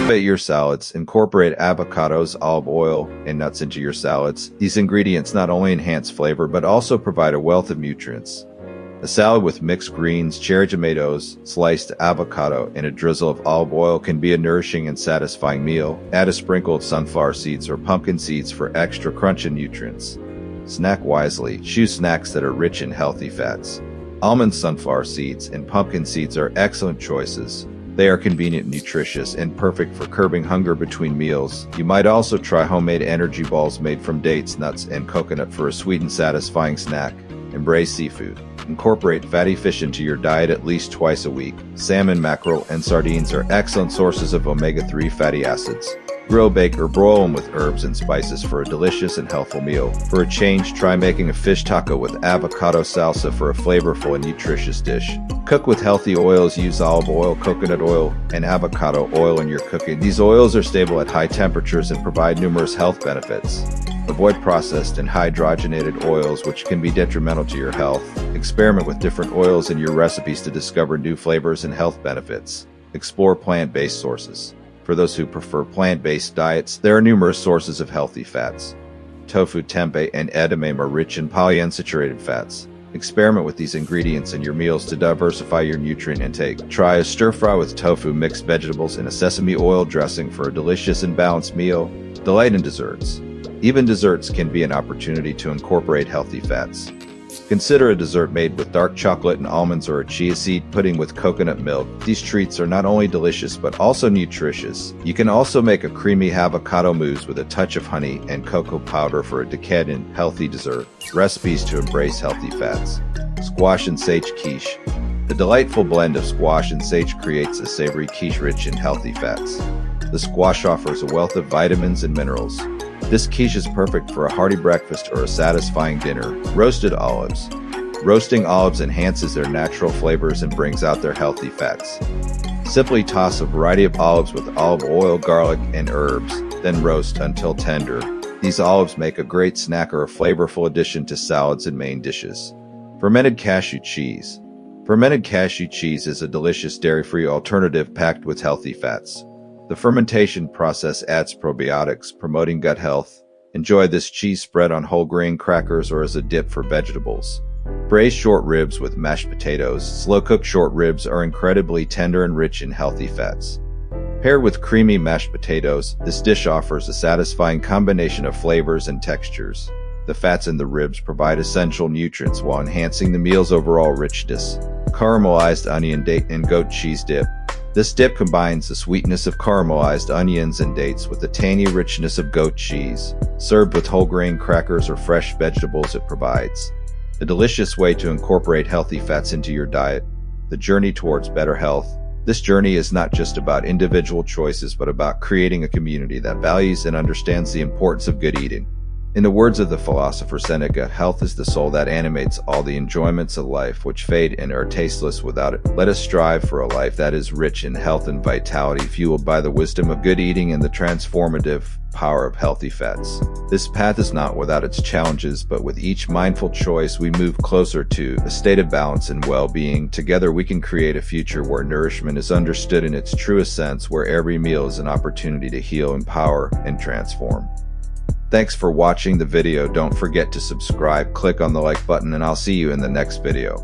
Elevate your salads. Incorporate avocados, olive oil, and nuts into your salads. These ingredients not only enhance flavor but also provide a wealth of nutrients. A salad with mixed greens, cherry tomatoes, sliced avocado, and a drizzle of olive oil can be a nourishing and satisfying meal. Add a sprinkle of sunflower seeds or pumpkin seeds for extra crunch and nutrients. Snack wisely. Choose snacks that are rich in healthy fats. Almonds, sunflower seeds, and pumpkin seeds are excellent choices. They are convenient, nutritious, and perfect for curbing hunger between meals. You might also try homemade energy balls made from dates, nuts, and coconut for a sweet and satisfying snack. Embrace seafood. Incorporate fatty fish into your diet at least twice a week. Salmon, mackerel, and sardines are excellent sources of omega-3 fatty acids. Grill, bake, or broil them with herbs and spices for a delicious and healthful meal. For a change, try making a fish taco with avocado salsa for a flavorful and nutritious dish. Cook with healthy oils. Use olive oil, coconut oil, and avocado oil in your cooking. These oils are stable at high temperatures and provide numerous health benefits. Avoid processed and hydrogenated oils, which can be detrimental to your health. Experiment with different oils in your recipes to discover new flavors and health benefits. Explore plant-based sources. For those who prefer plant-based diets, there are numerous sources of healthy fats. Tofu, tempeh, and edamame are rich in polyunsaturated fats. Experiment with these ingredients in your meals to diversify your nutrient intake. Try a stir-fry with tofu, mixed vegetables, and a sesame oil dressing for a delicious and balanced meal. Delight in desserts. Even desserts can be an opportunity to incorporate healthy fats. Consider a dessert made with dark chocolate and almonds or a chia seed pudding with coconut milk. These treats are not only delicious but also nutritious. You can also make a creamy avocado mousse with a touch of honey and cocoa powder for a decadent, healthy dessert. Recipes to embrace healthy fats. Squash and sage quiche. The delightful blend of squash and sage creates a savory quiche rich in healthy fats. The squash offers a wealth of vitamins and minerals. This quiche is perfect for a hearty breakfast or a satisfying dinner. Roasted olives. Roasting olives enhances their natural flavors and brings out their healthy fats. Simply toss a variety of olives with olive oil, garlic, and herbs, then roast until tender. These olives make a great snack or a flavorful addition to salads and main dishes. Fermented cashew cheese. Fermented cashew cheese is a delicious dairy-free alternative packed with healthy fats. The fermentation process adds probiotics, promoting gut health. Enjoy this cheese spread on whole grain crackers or as a dip for vegetables. Braised short ribs with mashed potatoes. Slow-cooked short ribs are incredibly tender and rich in healthy fats. Paired with creamy mashed potatoes, this dish offers a satisfying combination of flavors and textures. The fats in the ribs provide essential nutrients while enhancing the meal's overall richness. Caramelized onion, date, and goat cheese dip. This dip combines the sweetness of caramelized onions and dates with the tangy richness of goat cheese. Served with whole grain crackers or fresh vegetables, it provides a delicious way to incorporate healthy fats into your diet. The journey towards better health. This journey is not just about individual choices, but about creating a community that values and understands the importance of good eating. In the words of the philosopher Seneca, health is the soul that animates all the enjoyments of life which fade and are tasteless without it. Let us strive for a life that is rich in health and vitality, fueled by the wisdom of good eating and the transformative power of healthy fats. This path is not without its challenges, but with each mindful choice we move closer to a state of balance and well-being. Together we can create a future where nourishment is understood in its truest sense, where every meal is an opportunity to heal, empower, and transform. Thanks for watching the video. Don't forget to subscribe, click on the like button, and I'll see you in the next video.